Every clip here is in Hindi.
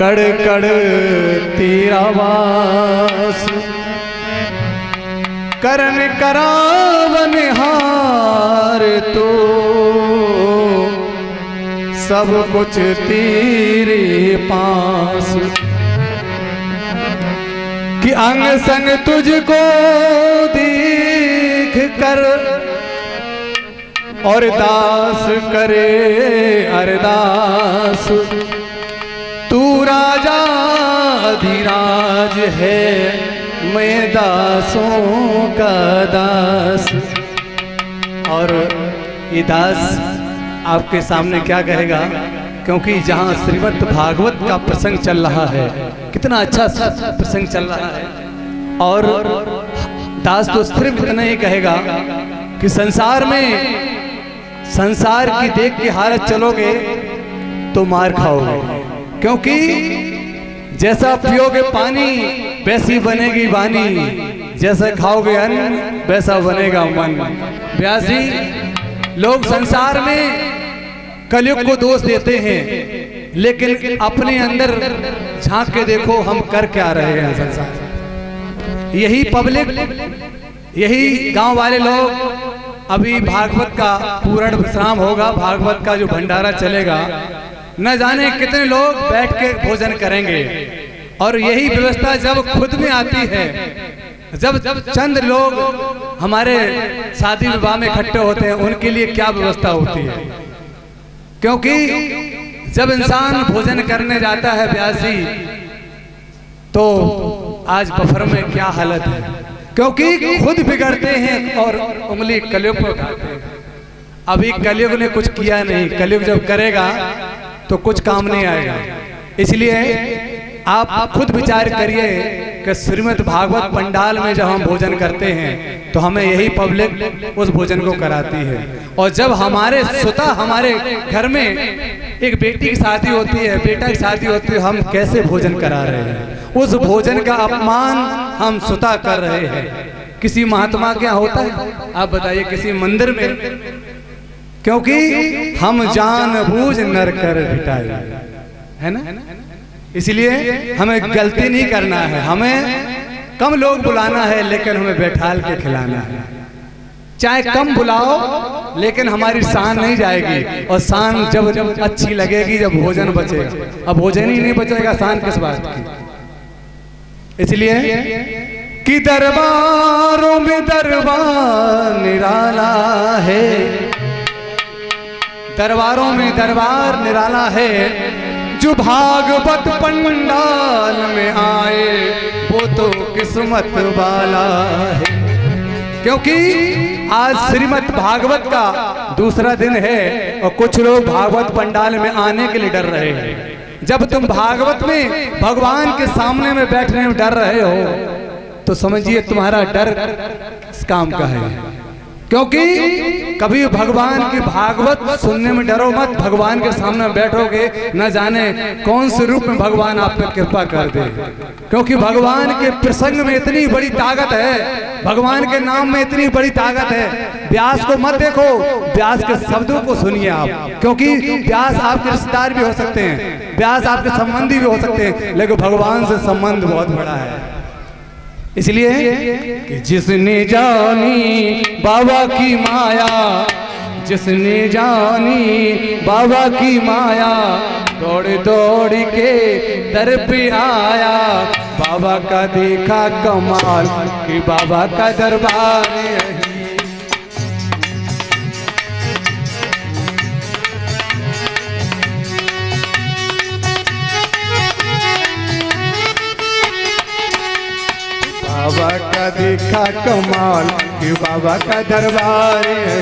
कड़ कड़ तेरा वास, करन करावन हार तो सब कुछ तेरे पास। कि अंग संग तुझको देख कर और दास करे अरदास, तू राजा अधिराज है मैं दासों का दास। और ये दास आपके सामने क्या कहेगा, क्योंकि जहाँ श्रीमद् भागवत का प्रसंग चल रहा है, कितना अच्छा प्रसंग चल रहा है, और दास तो सिर्फ इतना ही कहेगा कि संसार में संसार की देख के हालत चलोगे तो मार खाओगे, क्योंकि जैसा पियोगे पानी वैसी बनेगी वाणी, जैसा खाओगे अन्न वैसा बनेगा मन। व्यास जी, लोग संसार में कलयुग को दोष देते हैं, लेकिन अपने अंदर झांक के देखो हम कर क्या रहे हैं संसार। यही पब्लिक, यही गांव वाले लोग, अभी भागवत का पूर्ण विश्राम होगा, भागवत का जो भंडारा चलेगा, न जाने कितने लोग बैठ के भोजन करेंगे। और यही व्यवस्था जब खुद में आती है, जब चंद लोग हमारे शादी विवाह में इकट्ठे होते हैं, उनके लिए क्या व्यवस्था होती है। क्योंकि जब इंसान भोजन करने जाता है व्यास जी, तो आज बफर में क्या हालत है, क्योंकि खुद बिगड़ते हैं और उंगली कलयुग पर उठाते हैं। अभी कलयुग ने कुछ किया नहीं, कलयुग जब करेगा तो कुछ काम नहीं आएगा। इसलिए आप खुद विचार करिए कि श्रीमद् भागवत पंडाल में जब हम भोजन करते हैं तो हमें यही पब्लिक उस भोजन को कराती है। और जब हमारे स्वतः हमारे घर में एक बेटी की शादी होती है, बेटा की शादी होती है, हम कैसे भोजन करा रहे हैं, उस भोजन का अपमान हम स्वतः कर रहे हैं। किसी महात्मा क्या होता है, आप बताइए, किसी मंदिर में, क्योंकि हम जानबूझ नर कर भिटाए, है ना। इसलिए हमें गलती नहीं करना है, हमें कम लोग बुलाना है, लेकिन हमें बैठाल के खिलाना है। चाहे कम बुलाओ, लेकिन हमारी शान नहीं जाएगी। और शान जब अच्छी लगेगी जब भोजन बचेगा। अब भोजन ही नहीं बचेगा, शान किस बात की। इसलिए कि दरबारों में दरबार निराला है, दरबारों में दरबार निराला है, जो भागवत पंडाल में आए वो तो किस्मत वाला है। क्योंकि आज श्रीमद् भागवत का दूसरा दिन है और कुछ लोग भागवत पंडाल में आने के लिए डर रहे हैं। जब तुम भागवत में भगवान के सामने में बैठने में डर रहे हो तो समझिए तुम्हारा डर किस काम का है। क्योंकि कभी भगवान की भागवत सुनने में डरो मत, भगवान के सामने बैठोगे न जाने कौन से रूप में भगवान आप पर कृपा कर दे। क्योंकि भगवान के प्रसंग में इतनी बड़ी ताकत है, भगवान के नाम में इतनी बड़ी ताकत है। व्यास को मत देखो, व्यास के शब्दों को सुनिए आप, क्योंकि व्यास आपके रिश्तेदार भी हो सकते हैं, व्यास आपके संबंधी भी हो सकते हैं, लेकिन भगवान से संबंध बहुत बड़ा है। इसलिए कि जिसने जानी बाबा की माया, जिसने जानी बाबा की माया, दौड़ दौड़ के दर पे आया, बाबा का देखा कमाल कि बाबा का दरबार है। बाबा का देखा कमाल कि बाबा का दरबार है।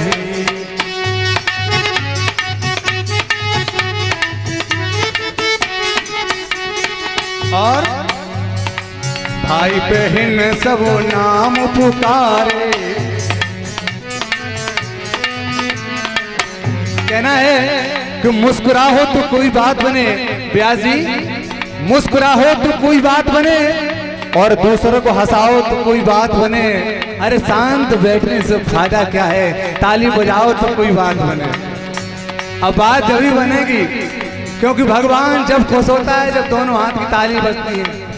और भाई बहन सब नाम पुकारे, कहना है कि मुस्कुराहो तो कोई बात बने। व्यास जी, मुस्कुराहो तो कोई बात बने और दूसरों को हंसाओ तो कोई बात बने। अरे शांत बैठने से फायदा क्या है, ताली बजाओ तो कोई बात बने। अब बात जब भी बनेगी क्योंकि भगवान जब खुश होता है जब दोनों हाथ की ताली बजती है।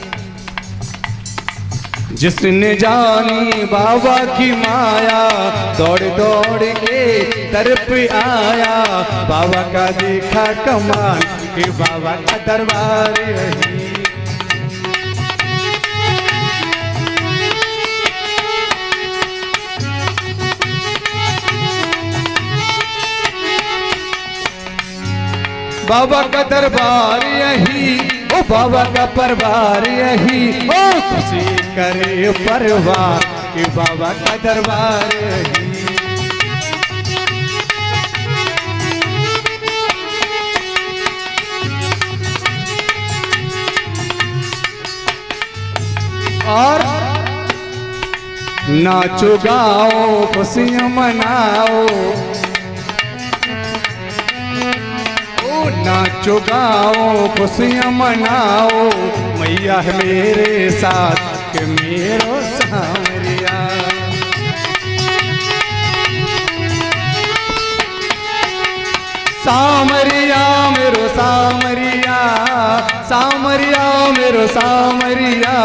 जिसने जानी बाबा की माया दौड़ दौड़ के दर पे आया, बाबा का देखा कमाल कि बाबा का दरबार यही। बाबा का दरबार यही, ओ बाबा का परवार यही, ओ खुशी करे परवार कि बाबा का दरबार यही। और नाचो गाओ खुशियां मनाओ, नाचो गाओ खुशियां मनाओ, मैया है मेरे साथ के मेरो सामरिया। सामरिया मेरो सामरिया, सामरिया मेरो सामरिया,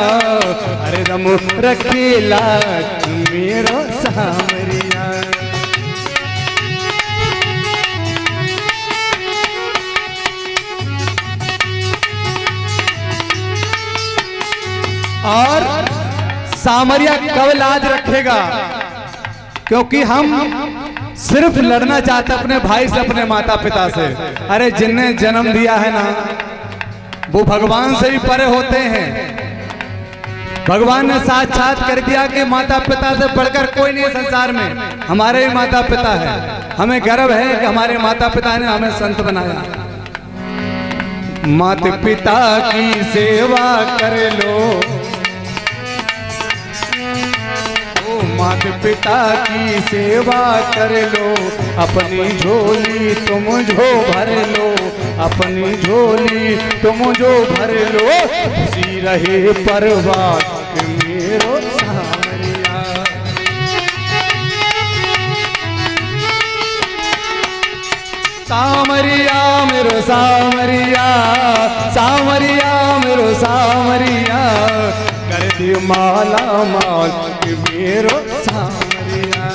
अरे दम रखेला मेरो सामरिया। और सामरिया कब लाज रखेगा? क्योंकि हम सिर्फ लड़ना चाहते अपने भाई से, अपने माता पिता से। अरे जिनने जन्म दिया है ना वो भगवान से भी परे होते हैं। भगवान ने साक्षात कर दिया कि माता पिता से बढ़कर कोई नहीं संसार में, हमारे ही माता पिता है। हमें गर्व है कि हमारे माता पिता ने हमें संत बनाया। माता पिता की सेवा कर लो, माता पिता की सेवा कर लो, अपनी झोली तुम जो भर लो, अपनी झोली तुम जो भर लो, खुशी रहे परवार के मेरो सामरिया। सामरिया मेरो सामरिया, सामरिया मेरो सामरिया, कर दी माला माल के मेरो सामरिया।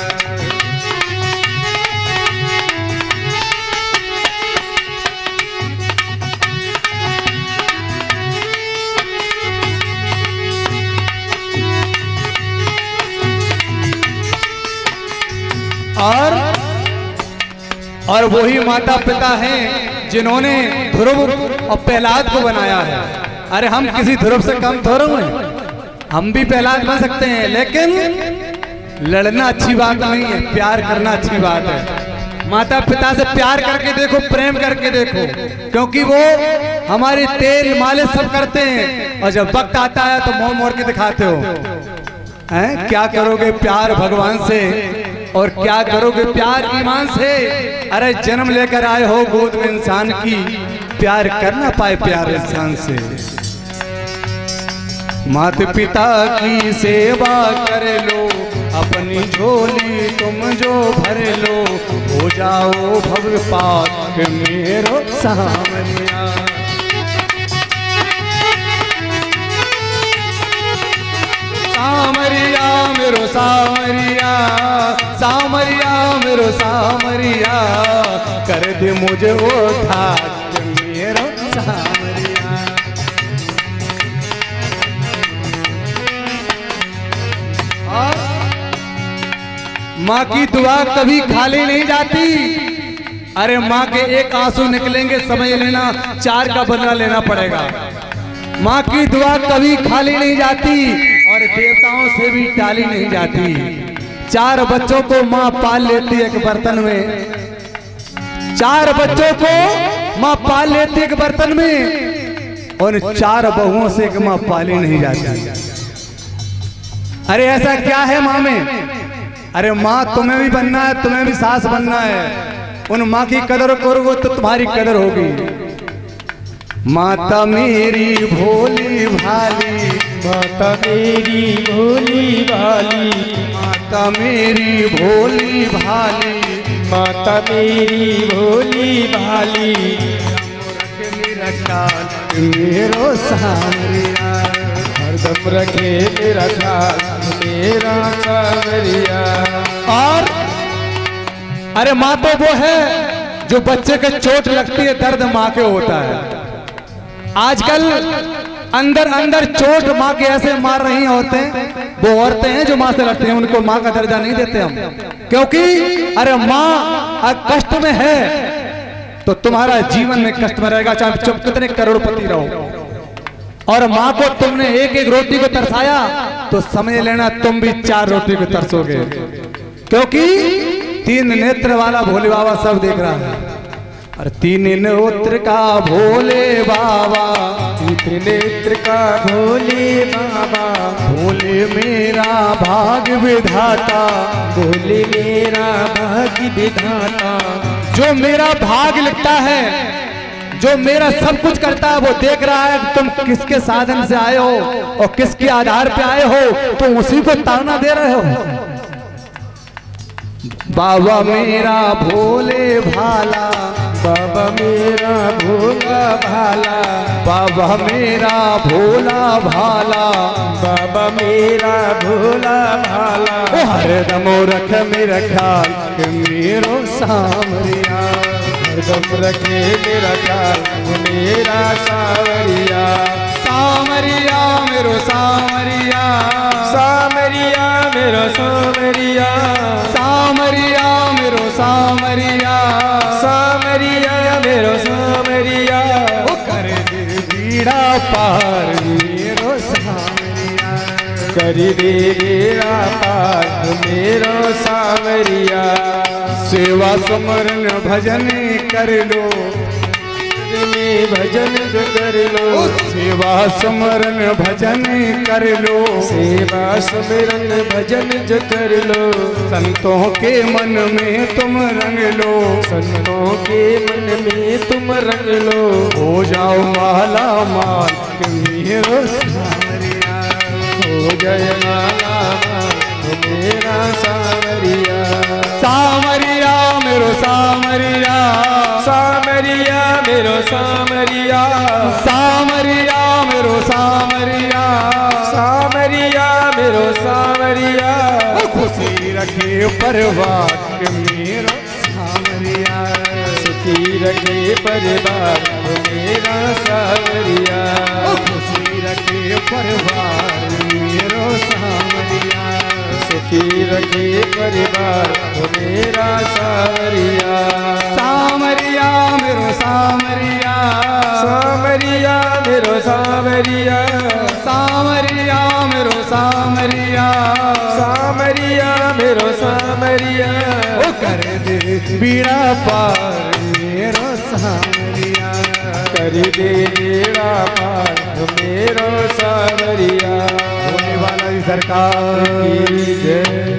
और वही माता पिता हैं जिन्होंने ध्रुव और प्रहलाद को बनाया है। अरे हम किसी ध्रुव से कम थोड़े हैं, हम भी प्रहलाद बन सकते हैं, लेकिन लड़ना अच्छी बात नहीं है, प्यार करना अच्छी बात है। माता पिता से प्यार करके देखो, प्रेम करके देखो, क्योंकि वो हमारे तेल मालिश सब करते हैं, और जब वक्त आता है तो मुंह मोड़ के दिखाते हो। हैं क्या करोगे प्यार भगवान से, और क्या करोगे प्यार ईमान से? अरे जन्म लेकर आए हो गोद में इंसान की, प्यार कर ना पाए प्यार इंसान से। माता पिता की सेवा कर लो, अपनी झोली तुम जो भर लो, हो जाओ भव पाक मेरो सामरिया। सामरिया मेरो सामरिया, सामरिया मेरो सामरिया, कर दे मुझे वो था मेरो सामरिया। माँ की दुआ कभी खाली नहीं जाती। अरे माँ के एक आंसू निकलेंगे समझ लेना 4 का बदला लेना पड़ेगा। माँ की दुआ कभी खाली नहीं जाती और देवताओं से भी टाली नहीं जाती। 4 बच्चों को माँ पाल लेती है एक बर्तन में, 4 बच्चों को माँ पाल लेती है एक बर्तन में, और 4 बहुओं से एक माँ पाली नहीं जाती। अरे ऐसा क्या है माँ में? अरे माँ तुम्हें भी बनना है, तुम्हें भी सास बनना है। उन माँ की कदर करोगे तो तुम्हारी कदर होगी। माता मेरी भोली भाली, माता मेरी भोली भाली, माता मेरी भोली भाली, माता मेरी भोली भाली, मेरा ख्याल मेरो सामरिया। हरदम रखे मेरा ख्याल मेरा सावरिया। और अरे माँ तो वो है जो बच्चे के चोट लगती है दर्द माँ के होता है। आजकल अंदर अंदर चोट माँ के ऐसे मार रही औरतें, वो औरतें हैं जो माँ से लड़ती हैं, उनको माँ का दर्जा नहीं देते हम, क्योंकि अरे माँ कष्ट में है तो तुम्हारा जीवन में कष्ट में रहेगा, चाहे तुम कितने करोड़पति रहो। और माँ को तुमने एक एक रोटी को तरसाया तो समझ लेना तुम भी 4 रोटी को तरसोगे, क्योंकि 3 नेत्र वाला भोले बाबा सब देख रहा है। और 3 नेत्र का भोले बाबा, 3 नेत्र का भोले बाबा, भोले मेरा भाग विधाता, भोले मेरा भाग्य विधाता। जो मेरा भाग लिखता है, जो मेरा सब कुछ करता है, वो देख रहा है कि तुम किसके साधन से आए हो और किसके आधार पे आए हो, तुम उसी को ताना दे रहे हो। बाबा मेरा भोले भाला, बाबा मेरा भोला भाला, बाबा मेरा भोला भाला, बाबा मेरा भोला भाला। ओ हरदम रख मेरा ख्याल मेरो सामरिया। हरदम रखे मेरा ख्याल मेरा सावरिया। सामरिया मेरो सामरिया, सामरिया मेरो सामरिया, सामरिया मेरो सामरिया, सामरिया मेरो सामरिया। ओ कर दे बीड़ा पार मेरो सामरिया, कर दे मेरा पार मेरो सावरिया। सेवा सुमरन भजन कर लो, में भजन जो कर लो, ओ सेवा सुमरन भजन कर लो, सेवा सुमिरन भजन जो कर लो। संतों के मन में तुम रंग लो, संतों के मन में तुम रंग लो। हो जाओ माला माल मेरो सामरिया, हो जय माला माल मेरा सावरिया। सामरिया मेरो सामरिया, सामरिया मेरो सामरिया, सामरिया मेरो सामरिया, सामरिया मेरो सामरिया। ओ खुशी रखे परिवार के मेरो सामरिया, सुखी रखे परिवार मेरा सावरिया। ओ खुशी रखे परिवार मेरो सामरिया, सुखी रखे परिवार मेरा सावरिया। सामरिया मेरो सामरिया, सामरिया मेरो सावरिया, सामरिया मेरो सामरिया, सामरिया मेरो सामरिया। ओ कर दे बीड़ा पार मेरो सामरिया, कर दे बेड़ा पार मेरो सावरिया। होने वाला सरकार की जय।